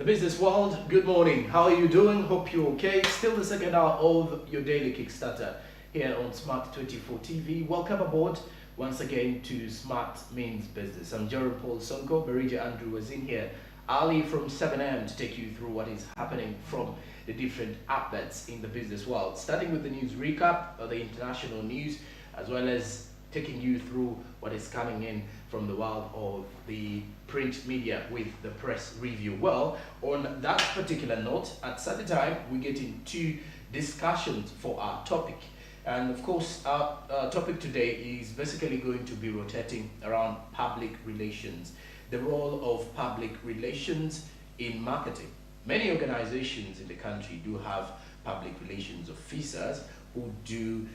The business world, good morning. How are you doing? Hope you're okay. Still the second hour of your daily Kickstarter here on SMART24 TV. Welcome aboard once again to Smart Means Business. I'm Jerry Paul Sonko. Berija Andrew was in here early from 7 a.m. to take you through what is happening from the different outlets in the business world. Starting with the news recap of the international news, as well as taking you through what is coming in from the world of the print media with the press review. Well, on that particular note, at certain time, we get into discussions for our topic. And of course, our topic today is basically going to be rotating around public relations, the role of public relations in marketing. Many organizations in the country do have public relations officers who do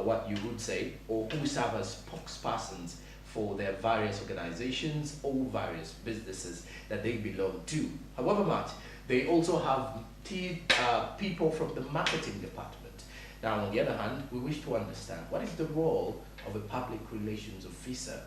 what you would say, or who serve as spokespersons for their various organizations or various businesses that they belong to. However much, they also have people from the marketing department. Now, on the other hand, we wish to understand what is the role of a public relations officer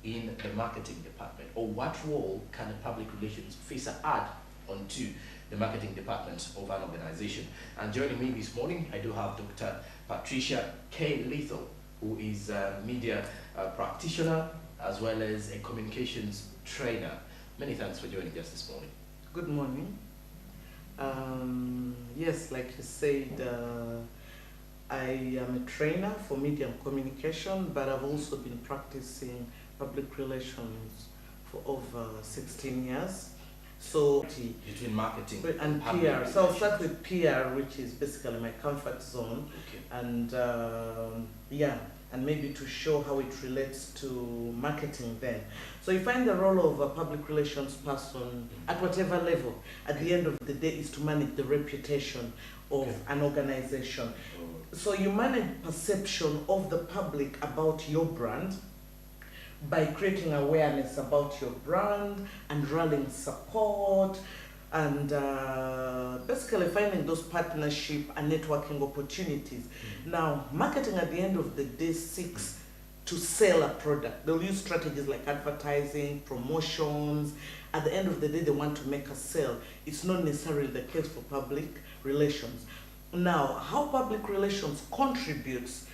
in the marketing department, or what role can a public relations officer add onto the marketing department of an organization. And joining me this morning, I do have Dr. Patricia K. Lethal, who is a media practitioner as well as a communications trainer. Many thanks for joining us this morning. Good morning. Yes, like you said, I am a trainer for media and communication, but I've also been practicing public relations for over 16 years. So between marketing and PR. So I'll start with PR, which is basically my comfort zone. Okay. And and maybe to show how it relates to marketing then. So you find the role of a public relations person at whatever level, at the end of the day, is to manage the reputation of an organization. So you manage perception of the public about your brand by creating awareness about your brand and rallying support and basically finding those partnership and networking opportunities. Now, marketing at the end of the day seeks to sell a product. They'll use strategies like advertising, promotions. At the end of the day, they want to make a sale. It's not necessarily the case for public relations. Now, how public relations contributes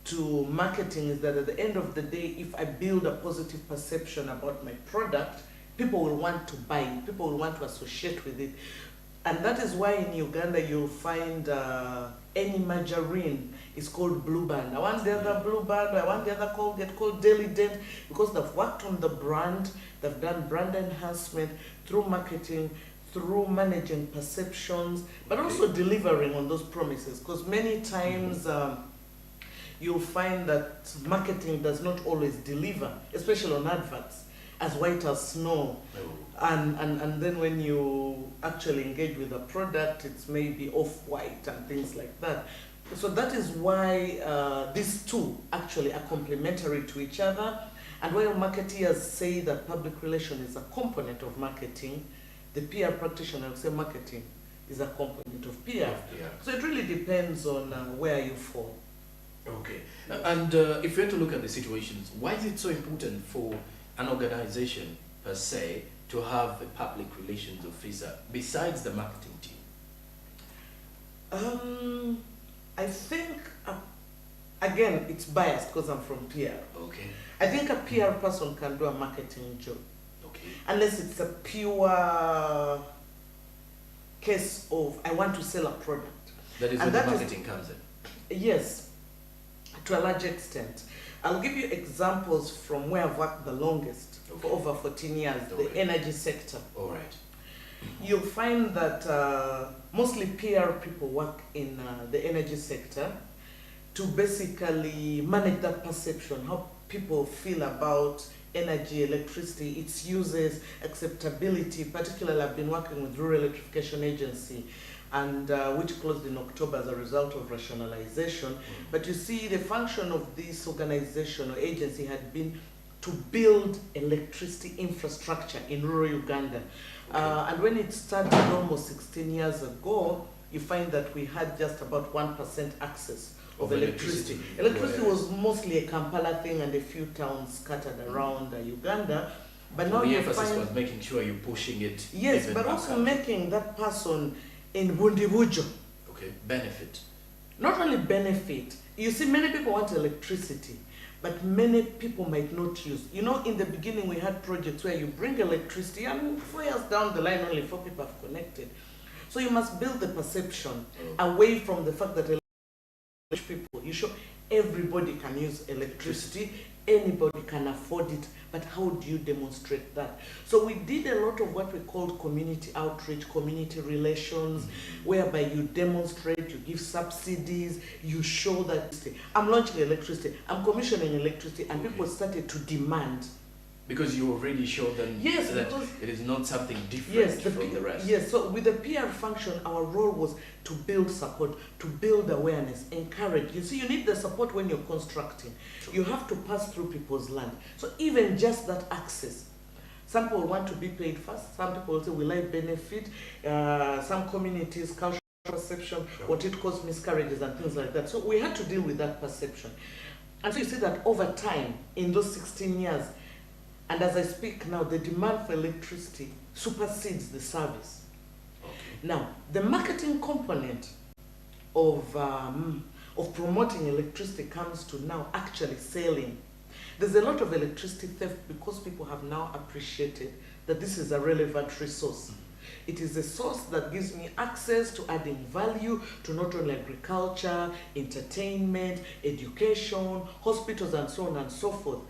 to marketing is that at the end of the day, if I build a positive perception about my product, people will want to buy it, people will want to associate with it. And that is why in Uganda you'll find any margarine is called Blue Band. I want the other Blue Band, I want the other Colgate called Daily Dent, because they've worked on the brand, they've done brand enhancement through marketing, through managing perceptions, but also delivering on those promises. Because many times, you'll find that marketing does not always deliver, especially on adverts, as white as snow. And then when you actually engage with a product, it's maybe off-white and things like that. So that is why these two actually are complementary to each other. And while marketeers say that public relations is a component of marketing, the PR practitioner will say marketing is a component of PR. So it really depends on where you fall. Okay. And if we were to look at the situations, why is it so important for an organization per se to have a public relations officer besides the marketing team? I think, again, it's biased because I'm from PR. Okay. I think a PR person can do a marketing job. Okay. Unless it's a pure case of, I want to sell a product. That is where the marketing comes in. Yes. To a large extent. I'll give you examples from where I've worked the longest, for over 14 years, the energy sector. All right. You'll find that mostly PR people work in the energy sector to basically manage that perception, how people feel about energy, electricity, its uses, acceptability. Particularly, I've been working with Rural Electrification Agency, and which closed in October as a result of rationalization. But you see, the function of this organization or agency had been to build electricity infrastructure in rural Uganda. And when it started almost 16 years ago, you find that we had just about 1% access of electricity. Electricity was mostly a Kampala thing and a few towns scattered around Uganda. But So now the you emphasis find, was making sure you're pushing it. yes, even but back also up. making that person in Bundibujo Okay, benefit. not only benefit. You see, many people want electricity, but many people might not use. You know, in the beginning we had projects where you bring electricity and 4 years down the line only 4 people have connected. So you must build the perception away from the fact that people, you show everybody can use electricity, anybody can afford it, but how do you demonstrate that? So we did a lot of what we called community outreach, community relations, whereby you demonstrate, you give subsidies, you show that I'm launching electricity, I'm commissioning electricity, and people started to demand. Because you already showed them Yes, that because it is not something different yes, from the rest. Yes, so with the PR function, our role was to build support, to build awareness, encourage. You see, you need the support when you're constructing. You have to pass through people's land. So even just that access. Some people want to be paid first. Some people say, will I benefit? Some communities, cultural perception, what it caused miscarriages and things like that. So we had to deal with that perception. And so you see that over time, in those 16 years, and as I speak now, the demand for electricity supersedes the service. Okay. Now, the marketing component of promoting electricity comes to now actually selling. There's a lot of electricity theft because people have now appreciated that this is a relevant resource. It is a source that gives me access to adding value to not only agriculture, entertainment, education, hospitals, and so on and so forth.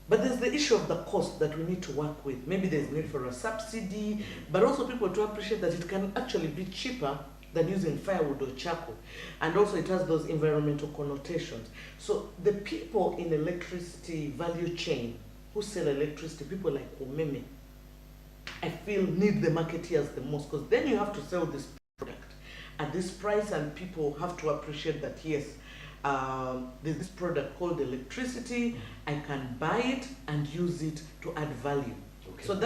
But there's the issue of the cost that we need to work with. Maybe there's need for a subsidy, but also people to appreciate that it can actually be cheaper than using firewood or charcoal. And also it has those environmental connotations. So the people in electricity value chain who sell electricity, people like Umeme, I feel need the marketeers the most, because then you have to sell this product at this price and people have to appreciate that, yes, there's this product called electricity, I can buy it and use it to add value. Okay. So that